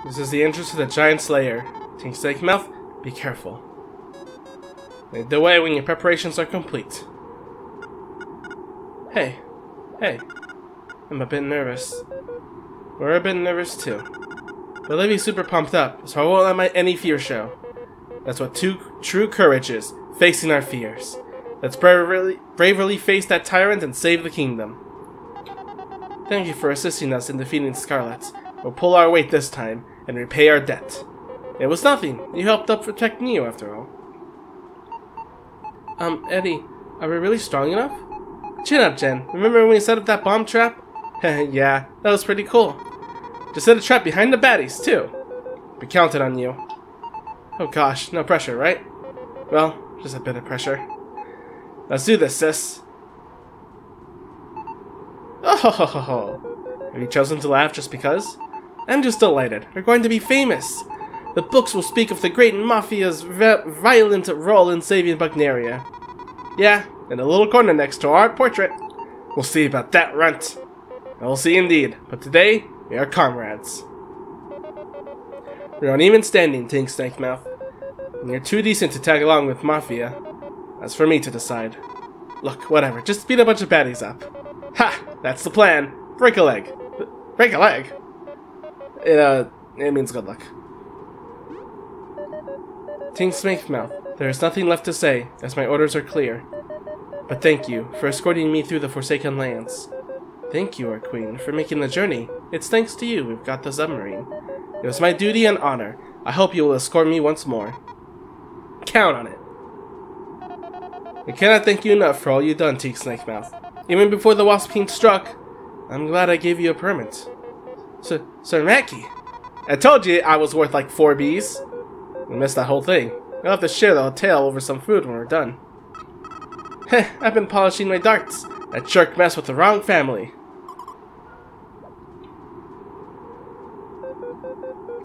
This is the entrance to the Giant's Lair. Think Snake Mouth, be careful. Lead the way when your preparations are complete. Hey. I'm a bit nervous. We're a bit nervous too. But Livy's super pumped up, so I won't let any fear show. That's what true courage is, facing our fears. Let's bravely face that tyrant and save the kingdom. Thank you for assisting us in defeating Scarlet. We'll pull our weight this time and repay our debt. It was nothing. You helped up protecting you after all. Eddie, are we really strong enough? Chin up, Jen. Remember when we set up that bomb trap? Yeah, that was pretty cool. Just set a trap behind the baddies, too. We counted on you. Oh gosh, no pressure, right? Well, just a bit of pressure. Let's do this, sis. Oh ho ho ho ho. Have you chosen to laugh just because? I'm just delighted. We're going to be famous. The books will speak of the great mafia's violent role in saving Bugnaria. Yeah, in a little corner next to our portrait. We'll see about that, runt. We'll see indeed, but today, we are comrades. We're on even standing, Tink Snake Mouth. And you're too decent to tag along with Mafia. That's for me to decide. Look, whatever, just beat a bunch of baddies up. Ha! That's the plan. Break a leg. Break a leg? It means good luck. Tink Snake Mouth, there is nothing left to say, as my orders are clear. But thank you for escorting me through the Forsaken Lands. Thank you, our queen, for making the journey. It's thanks to you we've got the submarine. It was my duty and honor. I hope you will escort me once more. Count on it. I cannot thank you enough for all you've done, Tink Snake Mouth. Even before the Wasp King struck, I'm glad I gave you a permit. Sir Mackie, I told you I was worth like 4 Bs. We missed that whole thing. I'll have to share the tail over some food when we're done. Heh, I've been polishing my darts. That jerk messed with the wrong family.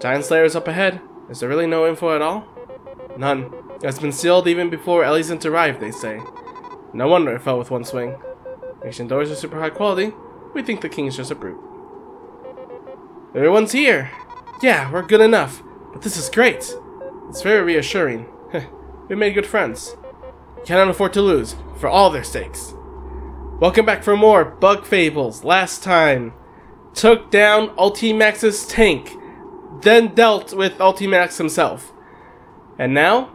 Giant Slayer's up ahead. Is there really no info at all? None. It's been sealed even before Ellison arrived, they say. No wonder it fell with one swing. Ancient doors are super high quality. We think the king's just a brute. Everyone's here! Yeah, we're good enough. But this is great. It's very reassuring. We made good friends. Cannot afford to lose, for all their sakes. Welcome back for more Bug Fables. Last time, took down Ultimax's tank, then dealt with Ultimax himself. And now,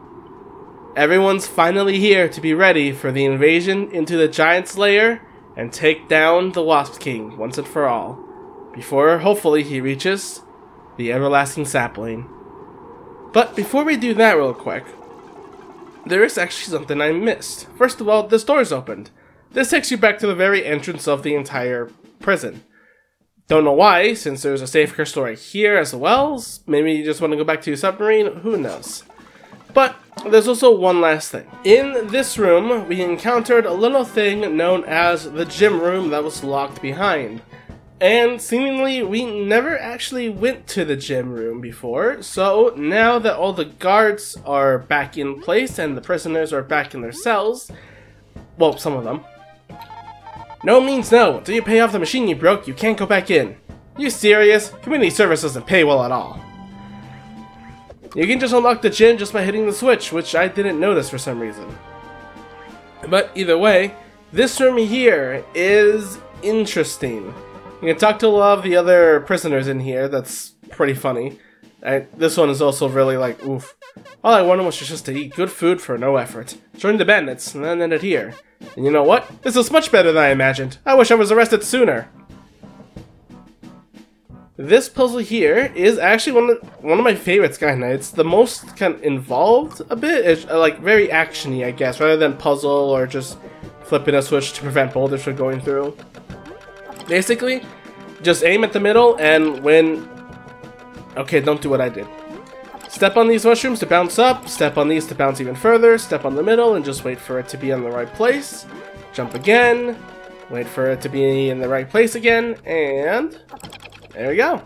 everyone's finally here to be ready for the invasion into the Giant's Lair and take down the Wasp King once and for all, before hopefully he reaches the everlasting sapling. But before we do that real quick, there is actually something I missed. First of all, this door's opened. This takes you back to the very entrance of the entire prison. Don't know why, since there's a safe crystal right here as well. Maybe you just want to go back to your submarine, who knows. But there's also one last thing. In this room, we encountered a little thing known as the gym room that was locked behind. And seemingly, we never actually went to the gym room before, so now that all the guards are back in place and the prisoners are back in their cells, well, some of them. No means no. Until you pay off the machine you broke, you can't go back in. You serious? Community service doesn't pay well at all. You can just unlock the gym just by hitting the switch, which I didn't notice for some reason. But either way, this room here is interesting. You can talk to a lot of the other prisoners in here. That's pretty funny. This one is also really like, oof. All I wanted was just to eat good food for no effort. Join the bandits, and then ended here. And you know what? This is much better than I imagined. I wish I was arrested sooner. This puzzle here is actually one of my favorites, kinda. It's the most kind of involved a bit. It's like very actiony, I guess, rather than puzzle or just flipping a switch to prevent boulders from going through. Basically, just aim at the middle and when... Okay, don't do what I did. Step on these mushrooms to bounce up, step on these to bounce even further, step on the middle and just wait for it to be in the right place. Jump again, wait for it to be in the right place again, and... there we go.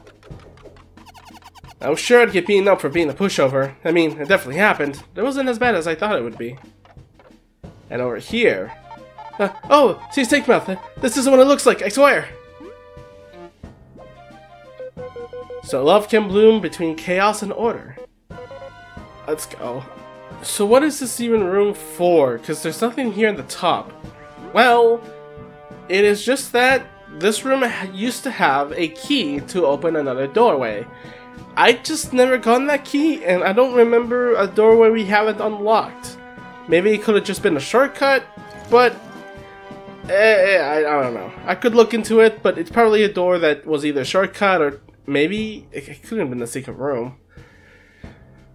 I was sure I'd get beaten up for being a pushover. I mean, it definitely happened. It wasn't as bad as I thought it would be. And over here... oh! See, Snake Mouth! This isn't what it looks like, I swear! so love can bloom between chaos and order. Let's go. So what is this even room for? Because there's nothing here in the top. Well, it is just that this room used to have a key to open another doorway. I just never gotten that key, and I don't remember a doorway we haven't unlocked. Maybe it could have just been a shortcut, but I don't know. I could look into it, but it's probably a door that was either a shortcut or maybe it couldn't have been the secret room.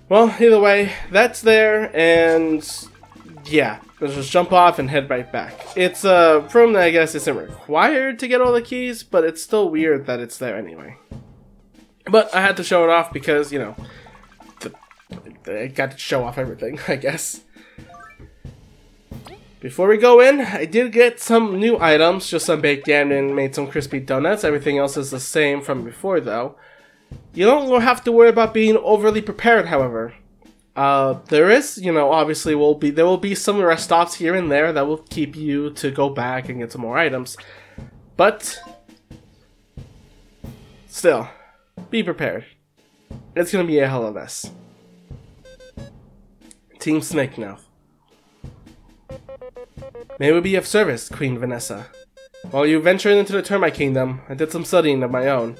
Well, either way, that's there, and yeah, let's just jump off and head right back. It's a room that I guess isn't required to get all the keys, but it's still weird that it's there anyway. But I had to show it off because, you know, I got to show off everything, I guess. Before we go in, I did get some new items, just some baked yam and made some crispy donuts. Everything else is the same from before, though. You don't have to worry about being overly prepared, however. There is, you know, obviously there will be some rest stops here and there that will keep you to go back and get some more items. But still, be prepared. It's gonna be a hell of a mess. Team Snake now. May we be of service, Queen Vanessa. While you ventured into the Termite Kingdom, I did some studying of my own.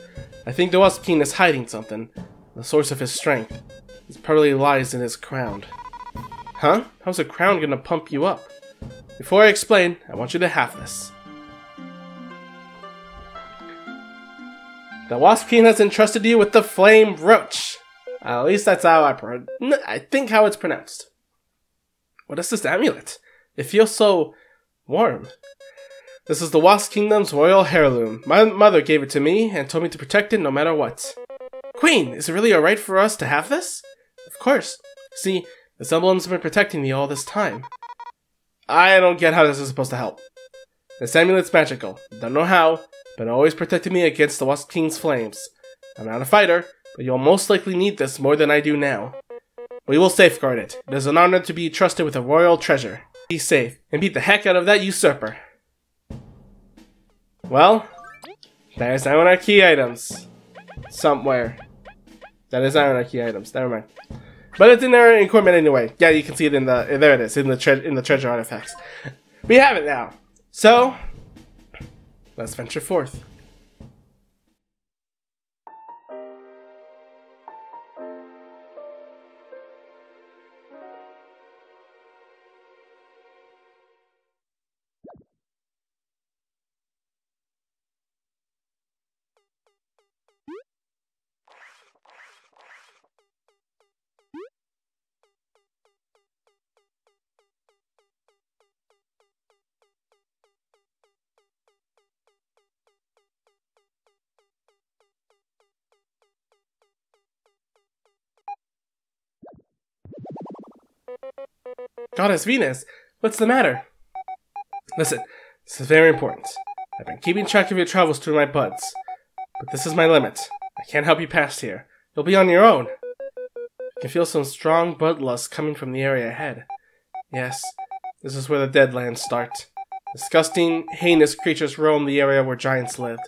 I think the Wasp King is hiding something. The source of his strength. It probably lies in his crown. Huh? How's a crown gonna pump you up? Before I explain, I want you to have this. The Wasp King has entrusted you with the Flame Roach. At least that's how I think how it's pronounced. What is this amulet? It feels so warm. This is the Wasp Kingdom's royal heirloom. My mother gave it to me and told me to protect it no matter what. Queen, is it really alright for us to have this? Of course. See, this emblem's been protecting me all this time. I don't get how this is supposed to help. This amulet's magical. Don't know how, but it always protected me against the Wasp King's flames. I'm not a fighter, but you'll most likely need this more than I do now. We will safeguard it. It is an honor to be trusted with a royal treasure. Be safe, and beat the heck out of that usurper. Well, there's now our key items. Somewhere. That is not our key items, never mind. But it's in our equipment anyway. Yeah, you can see it in the, there it is, in the treasure artifacts. We have it now. So, let's venture forth. Goddess Venus, what's the matter? Listen, this is very important. I've been keeping track of your travels through my buds, but this is my limit. I can't help you past here. You'll be on your own. I can feel some strong bloodlust coming from the area ahead. Yes, this is where the Deadlands start. Disgusting, heinous creatures roam the area where giants lived.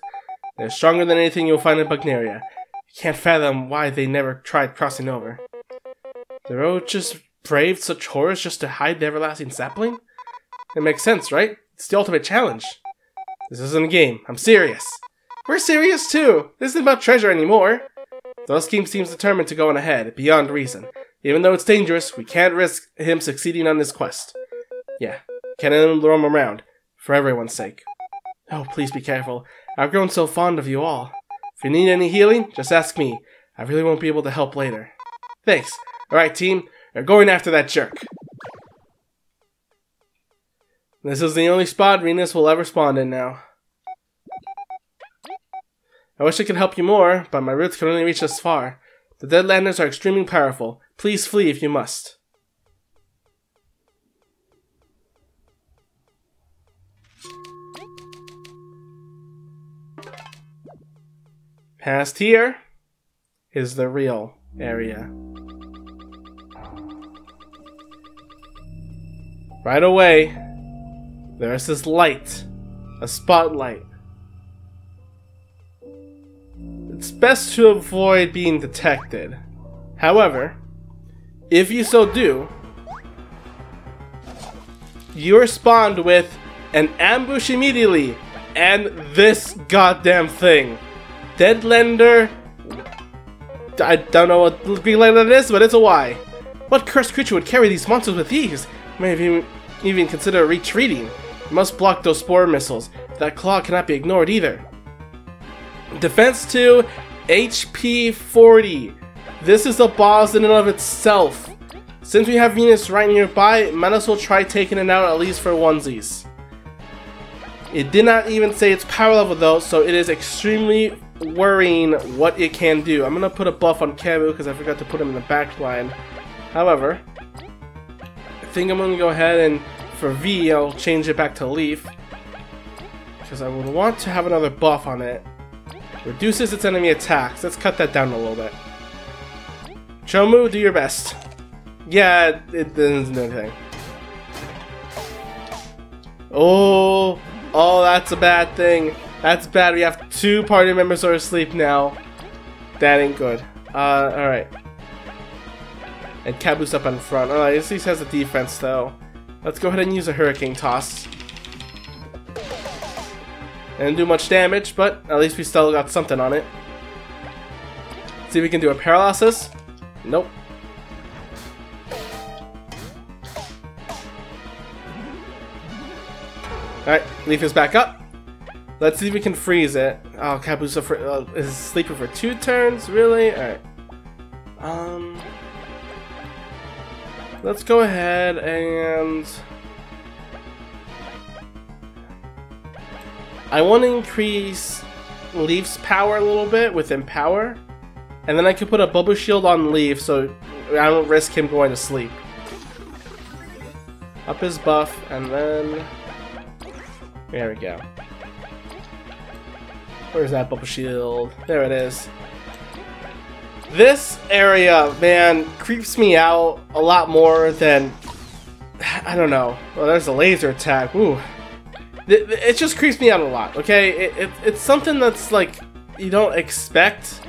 They're stronger than anything you'll find in Bugnaria. You can't fathom why they never tried crossing over. The road just braved such horrors just to hide the everlasting sapling? It makes sense, right? It's the ultimate challenge. This isn't a game. I'm serious. We're serious too. This isn't about treasure anymore. The Wasp King seems determined to go on ahead, beyond reason. Even though it's dangerous, we can't risk him succeeding on this quest. Yeah, can't let him roam around, for everyone's sake. Oh, please be careful. I've grown so fond of you all. If you need any healing, just ask me. I really won't be able to help later. Thanks. Alright, team. They're going after that jerk. This is the only spot Venus will ever spawn in now. I wish I could help you more, but my roots can only reach this far. The Deadlanders are extremely powerful. Please flee if you must. Past here is the real area. Right away, there's this light, a spotlight. It's best to avoid being detected. However, if you so do, you are spawned with an ambush immediately, and this goddamn thing. Deadlander. I don't know what Green Lantern is, but it's a Y. What cursed creature would carry these monsters with ease? Maybe even consider retreating. You must block those spore missiles. That claw cannot be ignored either. Defense 2, HP 40. This is a boss in and of itself. Since we have Venus right nearby, might as well try taking it out at least for onesies. It did not even say its power level though, so it is extremely worrying what it can do. I'm gonna put a buff on Kabu because I forgot to put him in the back line. However, I think I'm gonna go ahead and for V, I'll change it back to Leaf because I would want to have another buff on it. Reduces its enemy attacks. Let's cut that down a little bit. Chomu, do your best. Yeah, it doesn't do anything. Oh, that's a bad thing. That's bad. We have 2 party members who are asleep now. That ain't good. Alright. And Kabu's up in front. Alright, at least has a defense though. Let's go ahead and use a Hurricane Toss. Didn't do much damage, but at least we still got something on it. See if we can do a Paralysis. Nope. Alright, Leaf is back up. Let's see if we can freeze it. Oh, Kabu's is sleeping for 2 turns? Really? Alright. Let's go ahead and... I want to increase Leaf's power a little bit with Empower. And then I could put a Bubble Shield on Leaf so I don't risk him going to sleep. Up his buff, and then... There we go. Where's that Bubble Shield? There it is. This area, man, creeps me out a lot more than... I don't know. Well, there's a laser attack. Ooh. It just creeps me out a lot, okay? It's something that's, like, you don't expect,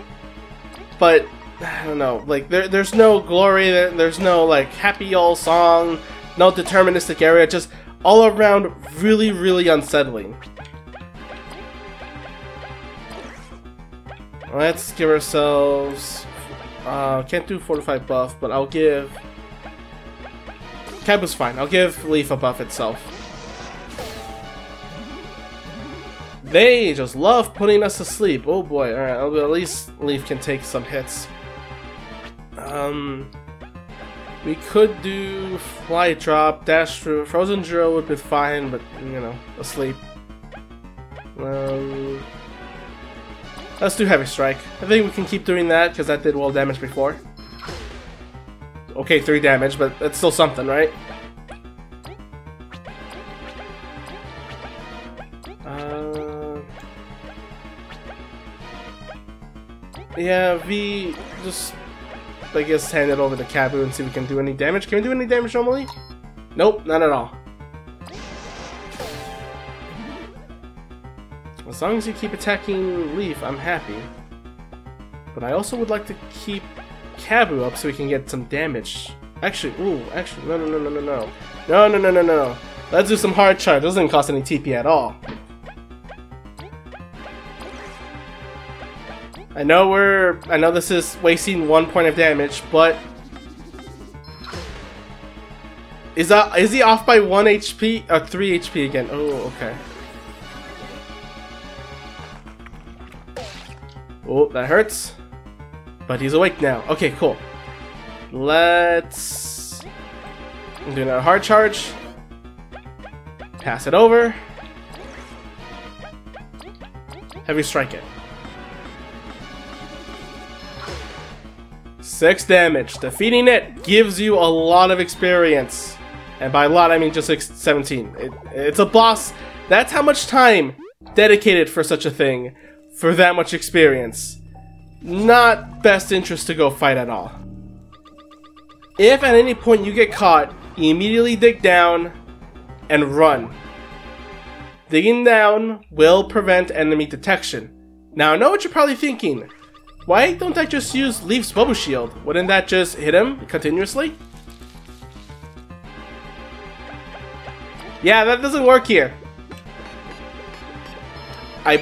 but, I don't know. Like, there's no glory, there's no, like, happy old song, no deterministic area, just all around really, really unsettling. Let's give ourselves... can't do Fortify buff, but I'll give... Kabu's fine. I'll give Leaf a buff itself. They just love putting us to sleep. Oh boy. Alright, at least Leaf can take some hits. We could do Fly Drop, Dash Through. Frozen Drill would be fine, but, you know, asleep. Let's do Heavy Strike. I think we can keep doing that, because that did well damage before. Okay, 3 damage, but that's still something, right? Yeah, V, just, I guess, hand it over to Kabu and see if we can do any damage. Can we do any damage normally? Nope, not at all. As long as you keep attacking Leaf, I'm happy. But I also would like to keep Kabu up so we can get some damage. Actually, no. No. Let's do some hard charge. It doesn't cost any TP at all. I know this is wasting 1 point of damage, but is he off by 1 HP or 3 HP again? Oh, okay. Oh, that hurts. But he's awake now. Okay, cool. Let's do another hard charge. Pass it over. Heavy strike it. 6 damage. Defeating it gives you a lot of experience. And by a lot, I mean just 17. It's a boss. That's how much time dedicated for such a thing. For that much experience. Not best interest to go fight at all. If at any point you get caught, you immediately dig down and run. Digging down will prevent enemy detection. Now I know what you're probably thinking. Why don't I just use Leaf's bubble shield? Wouldn't that just hit him continuously? Yeah, that doesn't work here. I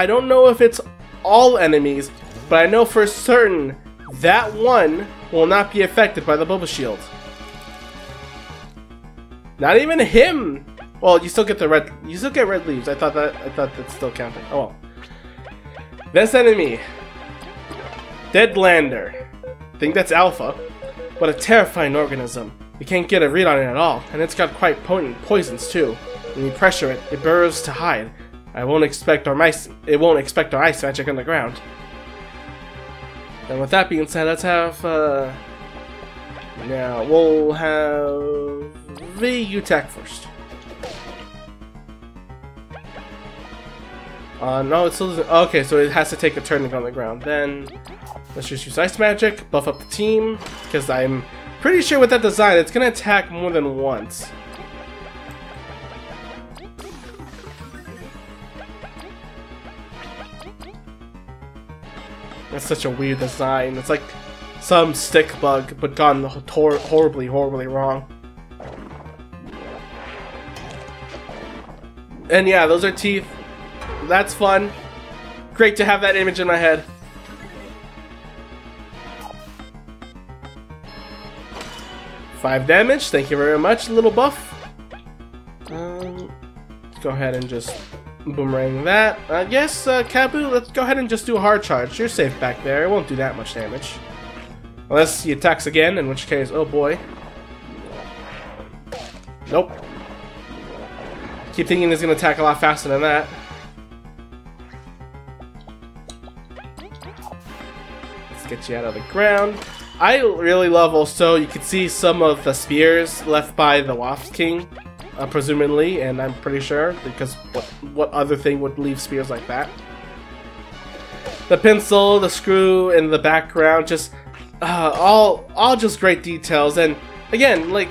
don't know if it's all enemies, but I know for certain that one will not be affected by the bubble shield. Not even him. Well, you still get red leaves. I thought that's still counting. Oh well. This enemy, Deadlander. I think that's Alpha. What a terrifying organism. You can't get a read on it at all, and it's got quite potent poisons too. When you pressure it, it burrows to hide. It won't expect our ice magic on the ground. And with that being said, let's have now we'll have you attack first. No, it's still okay, so it has to take a turn to go on the ground. Then let's just use ice magic, buff up the team, because I'm pretty sure with that design it's gonna attack more than once. That's such a weird design. It's like some stick bug, but gone horribly wrong. And yeah, those are teeth. That's fun. Great to have that image in my head. Five damage. Thank you very much, little buff. Go ahead and just boomerang that. Yes, Kabu, let's go ahead and just do a hard charge. You're safe back there. It won't do that much damage. Unless he attacks again, in which case, oh boy. Nope. Keep thinking he's going to attack a lot faster than that. Let's get you out of the ground. I really love also, you can see some of the spears left by the Waft King. Presumably, and I'm pretty sure, because what other thing would leave spears like that? The pencil, the screw in the background, just all just great details. And again, like,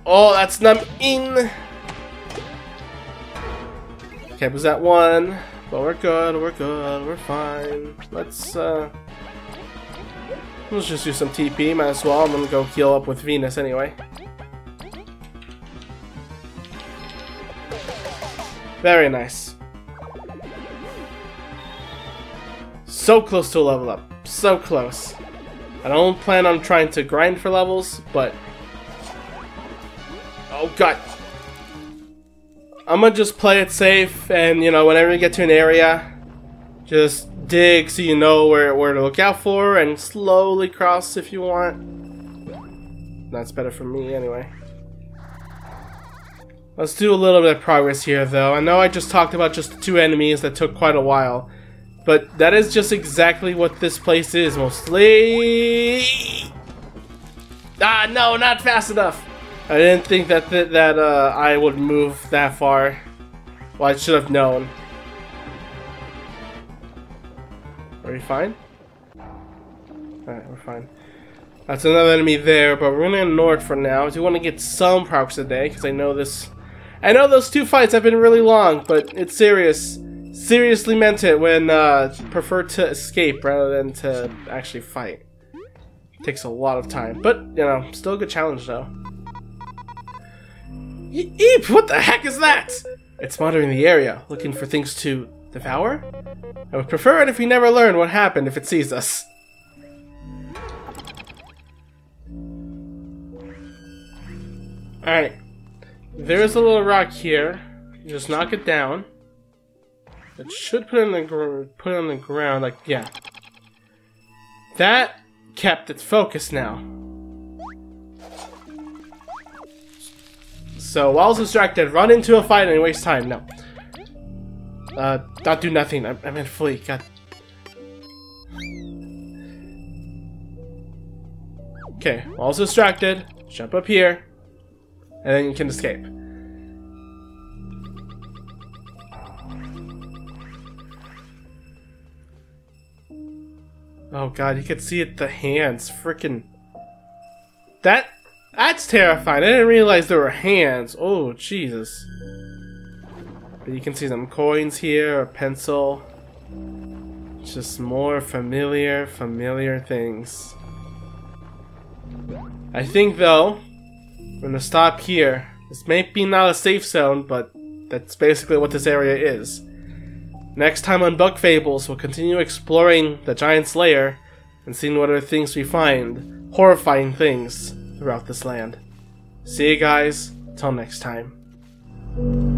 oh, that's in. Okay, was that one? But we're good, we're fine. Let's just do some TP. Might as well. I'm gonna go heal up with Venus anyway. Very nice. So close to a level up. So close. I don't plan on trying to grind for levels, but... oh god. I'm gonna just play it safe, and you know, whenever you get to an area, just dig so you know where to look out for, and slowly cross if you want. That's better for me anyway. Let's do a little bit of progress here, though. I know I just talked about just 2 enemies that took quite a while, but that is just exactly what this place is, mostly. Ah, no, not fast enough. I didn't think that I would move that far. Well, I should have known. Are we fine? Alright, we're fine. That's another enemy there, but we're gonna ignore it for now. I do want to get some progress today, because I know those 2 fights have been really long, but it's serious. Seriously meant it when prefer to escape rather than to actually fight. It takes a lot of time, but you know, still a good challenge though. Eep! What the heck is that? It's monitoring the area, looking for things to devour? I would prefer it if we never learn what happened if it sees us. Alright. There's a little rock here. You just knock it down. It should put it on the ground, like, yeah. That kept its focus now. So, while it's distracted, run into a fight and waste time. No. Not do nothing. I meant flee. God. Okay, while it's distracted, jump up here. And then you can escape. Oh god, you can see it, the hands. Frickin'. That's terrifying. I didn't realize there were hands. Oh, Jesus. But you can see some coins here, a pencil. Just more familiar things. I think though, we're gonna stop here. This may be not a safe zone, but that's basically what this area is. Next time on Bug Fables, we'll continue exploring the Giant's Lair and seeing what other things we find. Horrifying things throughout this land. See you guys, till next time.